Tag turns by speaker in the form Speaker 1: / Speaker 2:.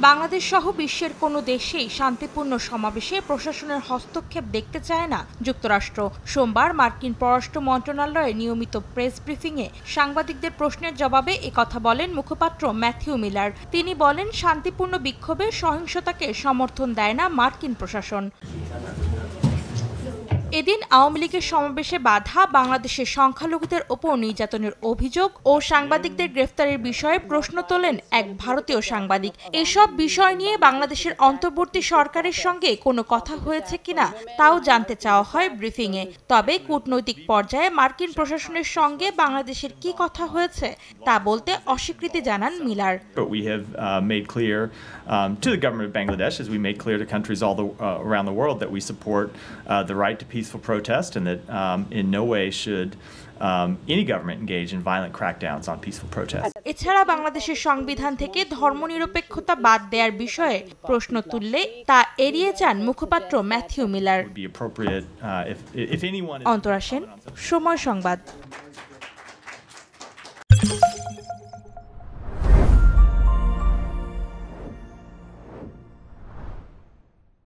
Speaker 1: বাংলাদেশ সহ বিশ্বের কোনো দেশেই শান্তিপূর্ণ সমাবেশে প্রশাসনের হস্তক্ষেপ দেখতে চায় না যুক্তরাষ্ট্র। সোমবার মার্কিন পররাষ্ট্র মন্ত্রণালয়ের নিয়মিত প্রেস ব্রিফিংয়ে সাংবাদিকদের প্রশ্নের জবাবে একথা বলেন মুখপাত্র ম্যাথিউ মিলার। তিনি বলেন, শান্তিপূর্ণ বিক্ষোভে সহিংসতাকে সমর্থন দেয় না মার্কিন প্রশাসন। এদিন আওয়ামী লীগের সমাবেশে বাধা, বাংলাদেশের সংখ্যালঘুদের ওপর নির্যাতনের অভিযোগ ও সাংবাদিকদের গ্রেফতারের বিষয়ে প্রশ্ন তোলেন এক ভারতীয় সাংবাদিক। এসব বিষয় নিয়ে বাংলাদেশের অন্তর্বর্তী সরকারের সঙ্গে কোনো কথা হয়েছে কিনা তাও জানতে চাওয়া হয় ব্রিফিংয়ে। তবে কূটনৈতিক পর্যায়ে মার্কিন প্রশাসনের সঙ্গে বাংলাদেশের কি কথা হয়েছে তা বলতে অস্বীকৃতি জানান Miller.
Speaker 2: We have made clear to the government of Bangladesh, as we made clear to countries around the world, that we support the right to peaceful protest, and that in no way should any government engage in violent crackdowns on peaceful protest.
Speaker 1: এছাড়া বাংলাদেশের সংবিধান থেকে ধর্মনিরপেক্ষতা বাদ দেওয়ার বিষয়ে প্রশ্ন তুললে তা এড়িয়ে যান মুখপাত্র Matthew Miller.
Speaker 2: Would be appropriate if anyone.
Speaker 1: Antara Sen, সময় সংবাদ।